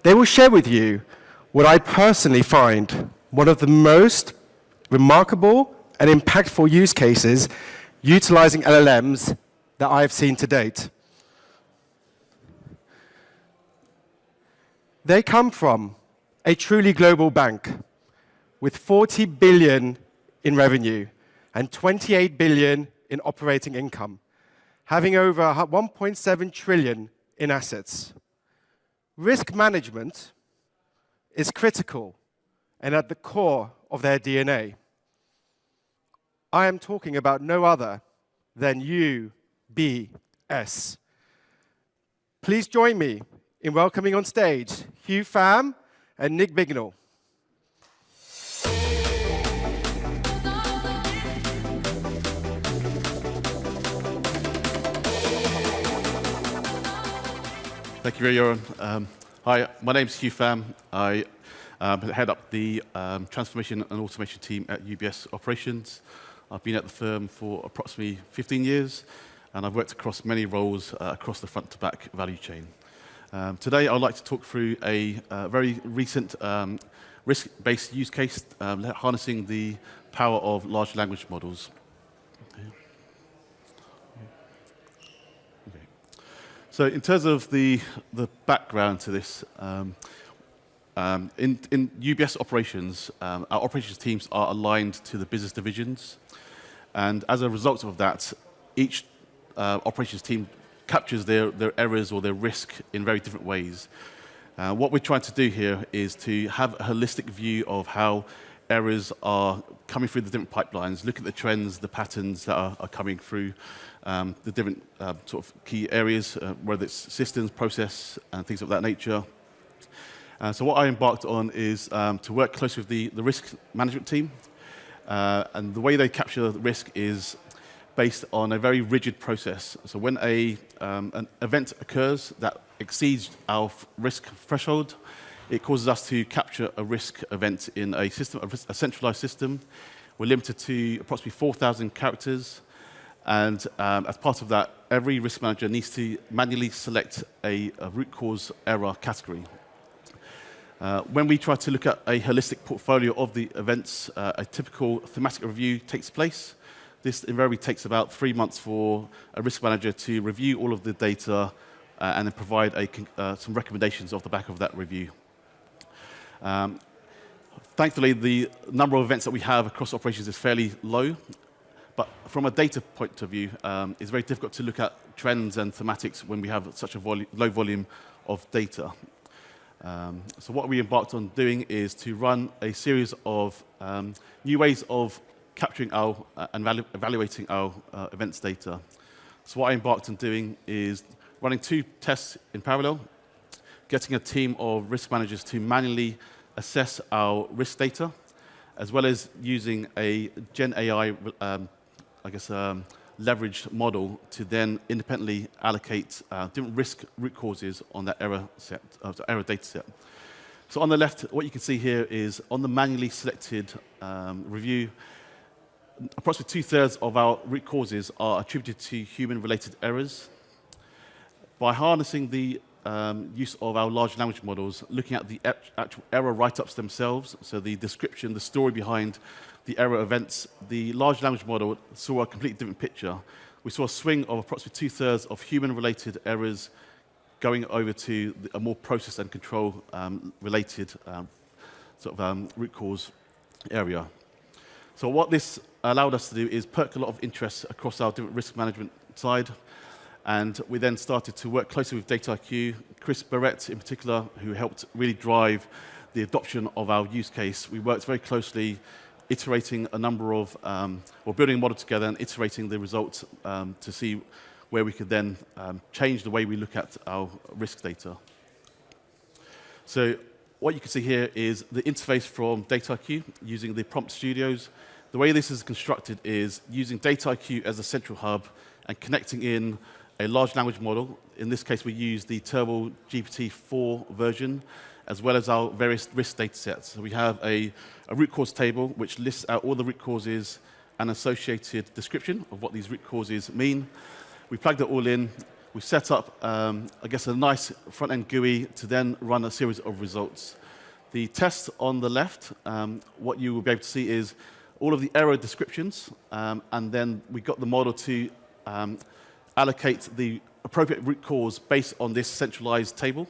They will share with you what I personally find one of the most remarkable and impactful use cases utilizing LLMs that I have seen to date. They come from a truly global bank with 40 billion in revenue and 28 billion in operating income, having over 1.7 trillion in assets. Risk management is critical and at the core of their DNA. I am talking about no other than UBS. Please join me in welcoming on stage Hugh Pham and Nick Bignell. Thank you, Joran. Hi, my name is Hugh Pham. I head up the transformation and automation team at UBS Operations. I've been at the firm for approximately 15 years, and I've worked across many roles across the front-to-back value chain. Today, I'd like to talk through a very recent risk-based use case, harnessing the power of large language models. So in terms of the background to this, in UBS operations, our operations teams are aligned to the business divisions. And as a result of that, each operations team captures their errors or their risk in very different ways. What we're trying to do here is to have a holistic view of how errors are coming through the different pipelines, look at the trends, the patterns that are coming through the different sort of key areas, whether it's systems, process, and things of that nature. So what I embarked on is to work closely with the risk management team. And the way they capture the risk is based on a very rigid process. So when an event occurs that exceeds our risk threshold, it causes us to capture a risk event in a system, a centralized system. We're limited to approximately 4,000 characters. And as part of that, every risk manager needs to manually select a root cause error category. When we try to look at a holistic portfolio of the events, a typical thematic review takes place. This invariably takes about 3 months for a risk manager to review all of the data and then provide some recommendations off the back of that review. Thankfully, the number of events that we have across operations is fairly low. But from a data point of view, it's very difficult to look at trends and thematics when we have such a low volume of data. So what we embarked on doing is to run a series of new ways of capturing and evaluating our events data. So what I embarked on doing is running 2 tests in parallel, getting a team of risk managers to manually assess our risk data, as well as using a GenAI, leveraged model to then independently allocate different risk root causes on that error data set. So on the left, what you can see here is on the manually selected review, approximately 2/3 of our root causes are attributed to human-related errors. By harnessing the use of our large language models, looking at the actual error write-ups themselves, so the description, the story behind the error events, the large language model saw a completely different picture. We saw a swing of approximately 2/3 of human-related errors going over to a more process and control related root cause area. So what this allowed us to do is perk a lot of interest across our different risk management side. And we then started to work closely with Dataiku, Chris Barrett in particular, who helped really drive the adoption of our use case. We worked very closely, iterating a number of, or building a model together and iterating the results to see where we could then change the way we look at our risk data. So what you can see here is the interface from Dataiku using the prompt studios. The way this is constructed is using Dataiku as a central hub and connecting in a large language model. In this case, we use the Turbo GPT-4 version, as well as our various risk data sets. So we have a root cause table, which lists out all the root causes and associated description of what these root causes mean. We plugged it all in. we set up, I guess, a nice front-end GUI to then run a series of results. The test on the left, what you will be able to see is all of the error descriptions, and then we got the model to allocate the appropriate root cause based on this centralized table.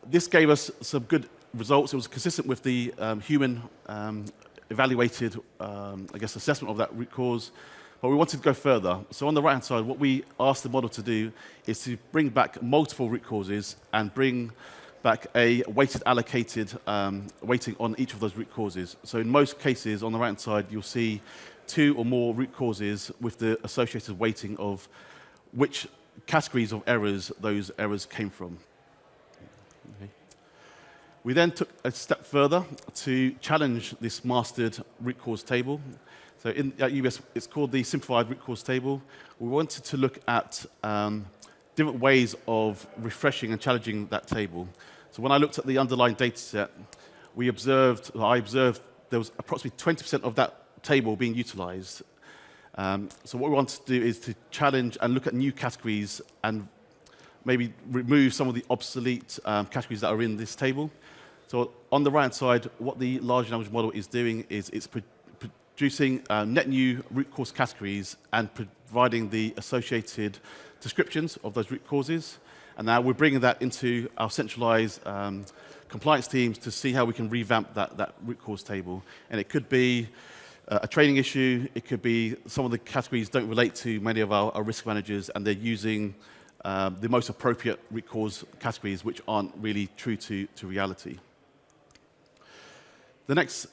This gave us some good results. It was consistent with the human evaluated, I guess, assessment of that root cause. But we wanted to go further. So on the right-hand side, what we asked the model to do is to bring back multiple root causes and bring back a weighted allocated weighting on each of those root causes. So in most cases, on the right-hand side, you'll see 2 or more root causes with the associated weighting of which categories of errors those errors came from. Okay. We then took a step further to challenge this mastered root cause table. So at UBS, it's called the simplified root cause table. We wanted to look at different ways of refreshing and challenging that table. So when I looked at the underlying data set, I observed there was approximately 20% of that table being utilized. So what we want to do is to challenge and look at new categories and maybe remove some of the obsolete categories that are in this table. So on the right-hand side, what the large language model is doing is it's producing net new root cause categories and providing the associated descriptions of those root causes. And now we're bringing that into our centralized compliance teams to see how we can revamp that root cause table. And it could be a training issue. It could be some of the categories don't relate to many of our risk managers, and they're using the most appropriate root cause categories, which aren't really true to reality. The next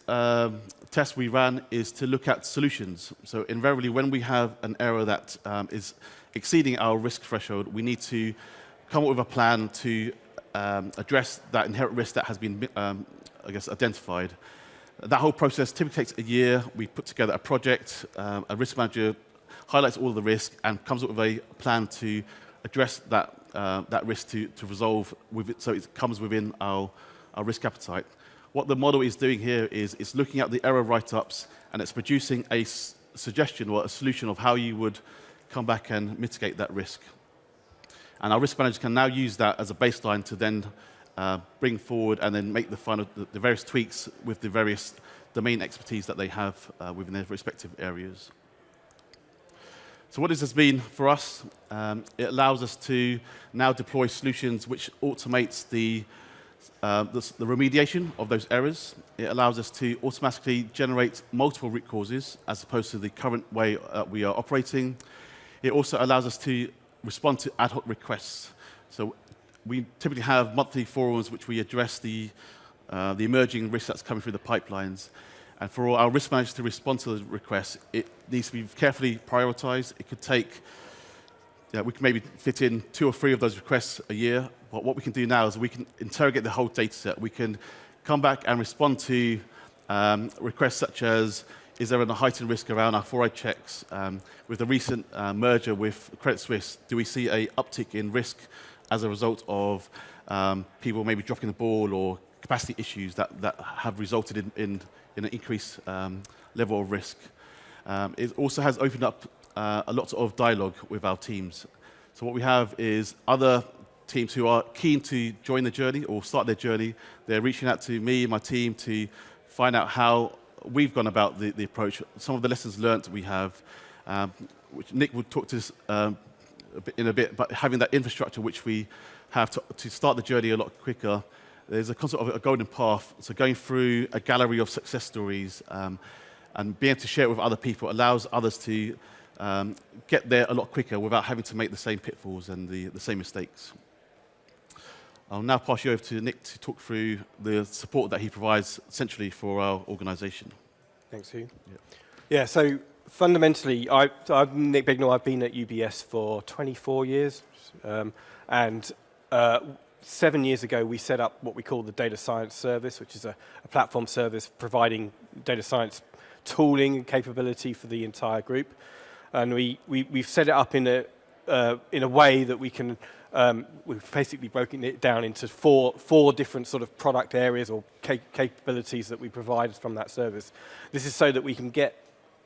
test we ran is to look at solutions. So invariably, when we have an error that is exceeding our risk threshold, we need to come up with a plan to address that inherent risk that has been, I guess, identified. That whole process typically takes a year. We put together a project, a risk manager highlights all of the risk and comes up with a plan to address that risk to resolve with it, so it comes within our risk appetite. What the model is doing here is it's looking at the error write-ups, and it's producing a suggestion or a solution of how you would come back and mitigate that risk. And our risk managers can now use that as a baseline to then bring forward and then make the various tweaks with the various domain expertise that they have within their respective areas. So what does this mean for us? It allows us to now deploy solutions which automates the remediation of those errors. It allows us to automatically generate multiple root causes as opposed to the current way we are operating. It also allows us to respond to ad hoc requests. So we typically have monthly forums which we address the emerging risk that's coming through the pipelines. And for our risk managers to respond to those requests, it needs to be carefully prioritized. It could take, we can maybe fit in 2 or 3 of those requests a year. But what we can do now is we can interrogate the whole data set. We can come back and respond to requests such as, is there a heightened risk around our 4i checks? With the recent merger with Credit Suisse, do we see an uptick in risk as a result of people maybe dropping the ball or capacity issues that have resulted in an increased level of risk? It also has opened up a lot of dialogue with our teams. So what we have is other teams who are keen to join the journey or start their journey. They're reaching out to me and my team to find out how we've gone about the approach, some of the lessons learned we have, which Nick would talk to us in a bit, but having that infrastructure which we have to start the journey a lot quicker. There's a concept of a golden path, so going through a gallery of success stories and being able to share it with other people allows others to get there a lot quicker without having to make the same pitfalls and the same mistakes. I'll now pass you over to Nick to talk through the support that he provides centrally for our organization. Thanks, Hugh. Yeah, so fundamentally, I'm Nick Bignell. I've been at UBS for 24 years. And 7 years ago, we set up what we call the Data Science Service, which is a platform service providing data science tooling and capability for the entire group. And we've set it up in a way that we can, we've basically broken it down into four different sort of product areas or capabilities that we provide from that service. This is so that we can get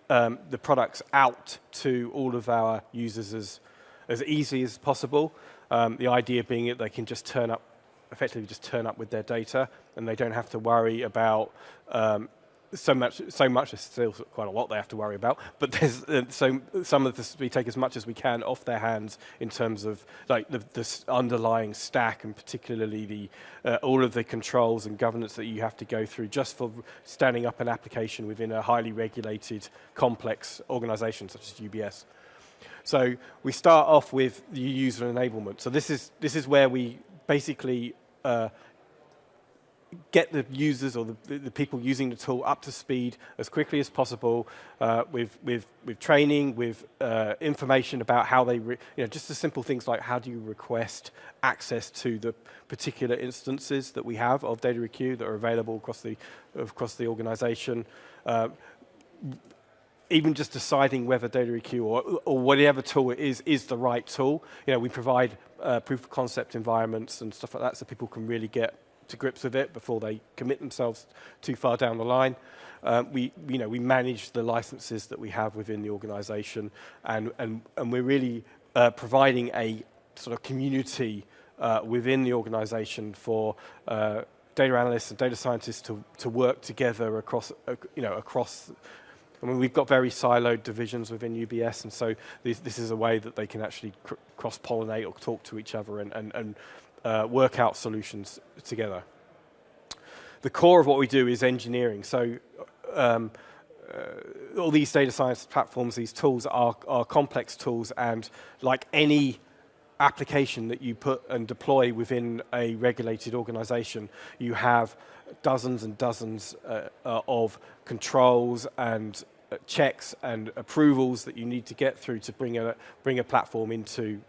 the products out to all of our users as easy as possible. The idea being that they can just effectively just turn up with their data, and they don't have to worry about so much. There's still quite a lot they have to worry about, but there's some of this, we take as much as we can off their hands in terms of like the underlying stack, and particularly all of the controls and governance that you have to go through just for standing up an application within a highly regulated, complex organization such as UBS. So we start off with the user enablement. So this is where we basically get the users or the people using the tool up to speed as quickly as possible with training, with information about how they, just the simple things like how do you request access to the particular instances that we have of Dataiku that are available across the organization. Even just deciding whether Dataiku or whatever tool it is the right tool. We provide proof of concept environments and stuff like that so people can really get to grips with it before they commit themselves too far down the line. We manage the licenses that we have within the organization, and we're really providing a sort of community within the organization for data analysts and data scientists to work together across. I mean, we've got very siloed divisions within UBS, and so this is a way that they can actually cross-pollinate or talk to each other and work out solutions together. The core of what we do is engineering. So all these data science platforms, these tools are complex tools, and like any application that you put and deploy within a regulated organization, you have dozens and dozens of controls and checks and approvals that you need to get through to bring a platform into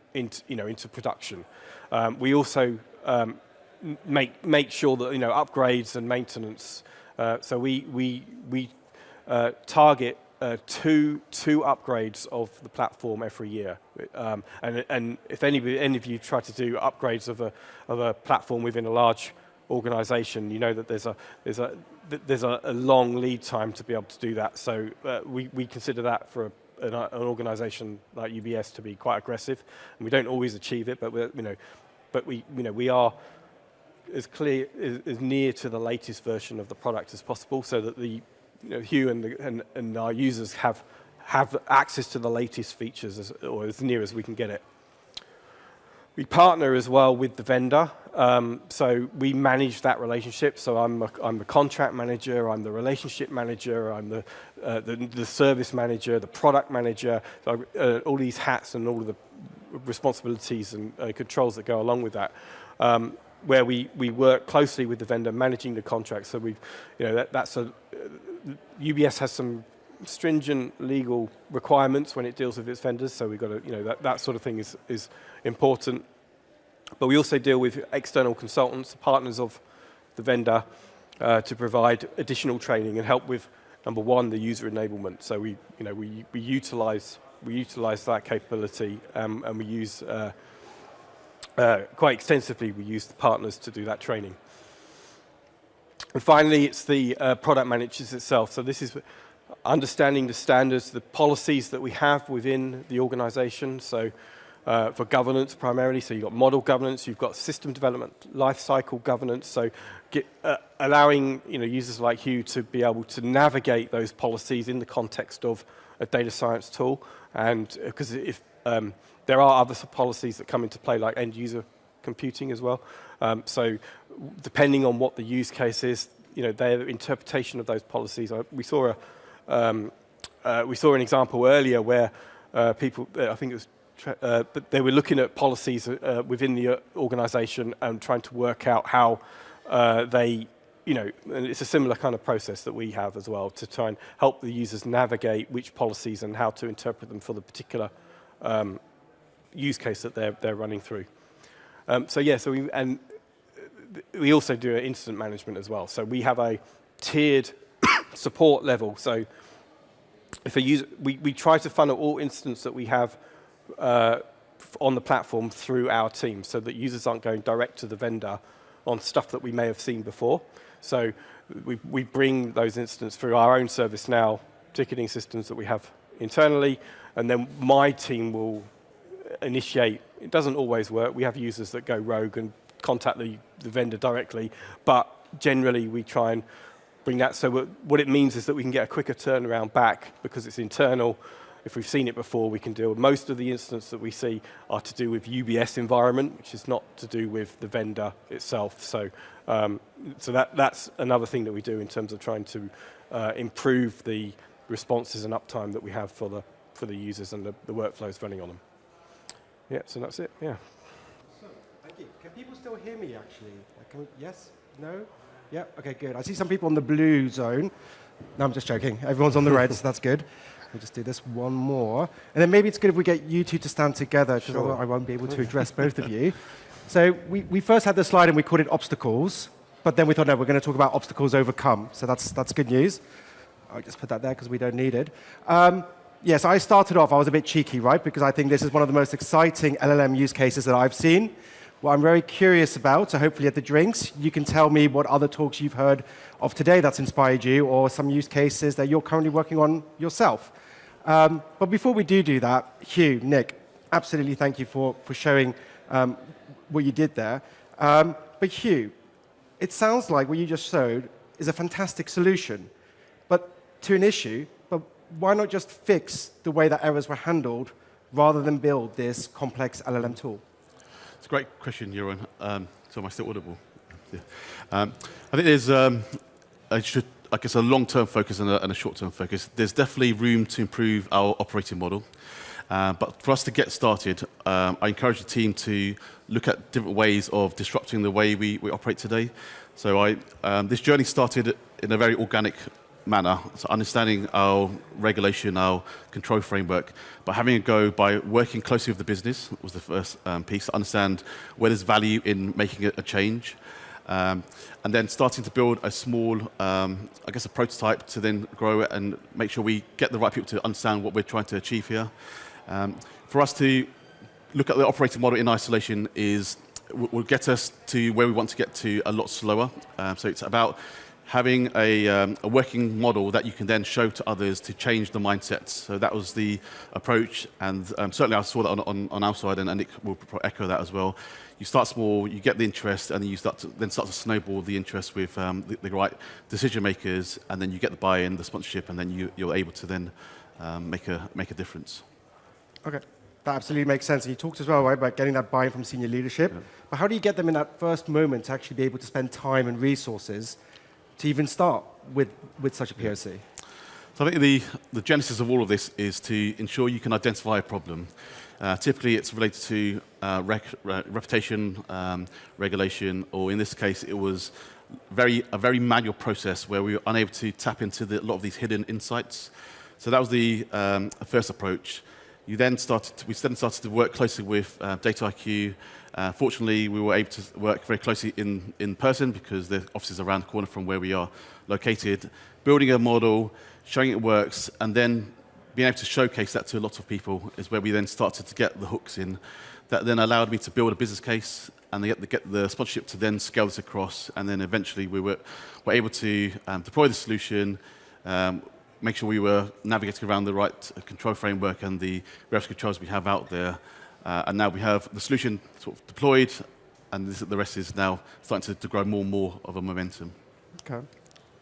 production. We also make sure that upgrades and maintenance. So we target two upgrades of the platform every year, and if any of you try to do upgrades of a platform within a large organization, you know that there's a long lead time to be able to do that. So we consider that for an organization like UBS to be quite aggressive, and we don't always achieve it, but we are as near to the latest version of the product as possible, so that Hugh and our users have access to the latest features or as near as we can get it. We partner as well with the vendor, so we manage that relationship. So I'm the contract manager, I'm the relationship manager, I'm the service manager, the product manager, so all these hats and all of the responsibilities and controls that go along with that. Where we work closely with the vendor managing the contract. So UBS has some stringent legal requirements when it deals with its vendors, so we've got to, that sort of thing is important. But we also deal with external consultants, partners of the vendor, to provide additional training and help with, number one, the user enablement. So we utilize that capability, and we use quite extensively. We use the partners to do that training. And finally, it's the product managers itself. So this is understanding the standards, the policies that we have within the organization. So for governance primarily, so you've got model governance, you've got system development, lifecycle governance. So allowing users like Hugh to be able to navigate those policies in the context of a data science tool. And because if there are other policies that come into play, like end user computing as well. So depending on what the use case is, their interpretation of those policies. We saw an example earlier where people, I think it was, but they were looking at policies within the organization and trying to work out how and it's a similar kind of process that we have as well to try and help the users navigate which policies and how to interpret them for the particular use case that they're running through. We also do incident management as well. So we have a tiered support level. So if a user, we try to funnel all incidents that we have on the platform through our team, so that users aren't going direct to the vendor on stuff that we may have seen before. So we bring those incidents through our own ServiceNow ticketing systems that we have internally, and then my team will initiate. It doesn't always work. We have users that go rogue and contact the vendor directly, but generally we try and bring that. So what it means is that we can get a quicker turnaround back because it's internal. If we've seen it before, we can deal with most of the incidents that we see are to do with UBS environment, which is not to do with the vendor itself. So, that's another thing that we do in terms of trying to improve the responses and uptime that we have for the users and the workflows running on them. Yeah, so that's it. Yeah. So, thank you. Can people still hear me? Actually, yes, no, yeah. Okay, good. I see some people on the blue zone. No, I'm just joking. Everyone's on the red, so that's good. We'll just do this one more. And then maybe it's good if we get you two to stand together, because otherwise I won't be able to address both of you. So we first had the slide and we called it obstacles, but then we thought, no, we're going to talk about obstacles overcome. So that's good news. I'll just put that there because we don't need it. Yes, I started off, I was a bit cheeky, right? Because I think this is one of the most exciting LLM use cases that I've seen. What I'm very curious about, so hopefully at the drinks, you can tell me what other talks you've heard of today that's inspired you, or some use cases that you're currently working on yourself. But before we do that, Hugh, Nick, absolutely thank you for showing what you did there. But Hugh, it sounds like what you just showed is a fantastic solution, but to an issue. But why not just fix the way that errors were handled rather than build this complex LLM tool? It's a great question, Jeroen. So am I still audible? Yeah. I think there's I guess a long-term focus and a short-term focus. There's definitely room to improve our operating model. But for us to get started, I encourage the team to look at different ways of disrupting the way we operate today. So this journey started in a very organic manner, so understanding our regulation, our control framework, but having a go by working closely with the business was the first piece, to understand where there's value in making a change. And then starting to build a small, I guess a prototype to then grow it and make sure we get the right people to understand what we're trying to achieve here. For us to look at the operating model in isolation will get us to where we want to get to a lot slower. So it's about having a working model that you can then show to others to change the mindsets. So that was the approach, and certainly I saw that on our side, and Nick will echo that as well. You start small, you get the interest, and then you start to snowball the interest with the right decision makers, and then you get the buy-in, the sponsorship, and then you're able to then make a difference. Okay, that absolutely makes sense. And you talked as well, right, about getting that buy-in from senior leadership. Yeah. But how do you get them in that first moment to actually be able to spend time and resources to even start with such a POC? So I think the genesis of all of this is to ensure you can identify a problem. Typically, it's related to reputation, regulation, or in this case, it was a very manual process where we were unable to tap into a lot of these hidden insights. So that was the first approach. We then started to work closely with Dataiku. Fortunately, we were able to work very closely in person because the office is around the corner from where we are located. Building a model, showing it works, and then being able to showcase that to a lot of people is where we then started to get the hooks in. That then allowed me to build a business case and get the sponsorship to then scale this across. And then eventually we were able to deploy the solution, make sure we were navigating around the right control framework and the various controls we have out there. And now we have the solution sort of deployed, and the rest is now starting to grow more and more of a momentum. Okay.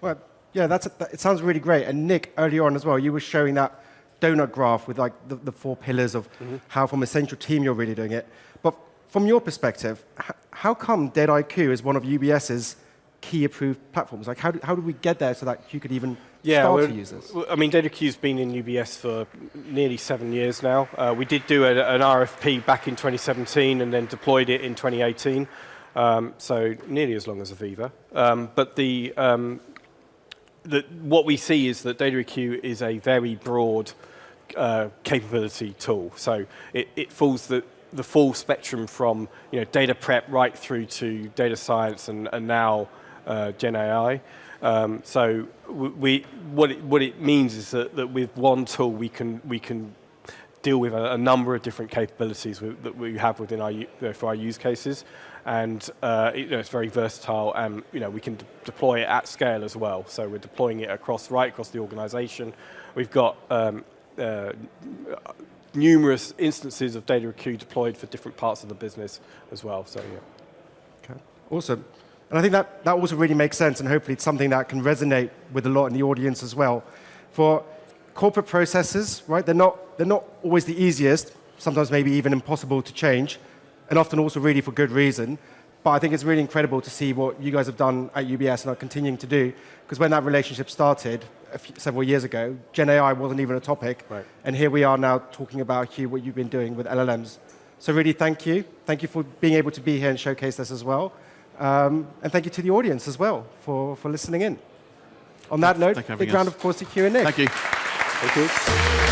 Well, yeah, it sounds really great. And Nick, earlier on as well, you were showing that donut graph with like the 4 pillars of how from a central team you're really doing it. But from your perspective, how come Dataiku is one of UBS's key approved platforms? Like how did we get there so that you could even start to use this? I mean, Dataku's been in UBS for nearly 7 years now. We did do an RFP back in 2017 and then deployed it in 2018. So nearly as long as Aviva. But what we see is that Dataiku is a very broad capability tool. So it falls the full spectrum from data prep right through to data science and now GenAI. So what it means is that with one tool we can deal with a number of different capabilities that we have within for our use cases, and it's very versatile, and we can deploy it at scale as well. So we're deploying it right across the organization. We've got numerous instances of Dataiku deployed for different parts of the business as well. So yeah. Okay, awesome. And I think that also really makes sense, and hopefully it's something that can resonate with a lot in the audience as well. For corporate processes, right, they're not always the easiest, sometimes maybe even impossible to change, and often also really for good reason. But I think it's really incredible to see what you guys have done at UBS and are continuing to do, because when that relationship started several years ago, GenAI wasn't even a topic, right. And here we are now talking about, Hugh, what you've been doing with LLMs. So really, thank you. Thank you for being able to be here and showcase this as well. And thank you to the audience as well for listening in. On that note, big round of applause to Hugh and Nick. Thank you. Thank you.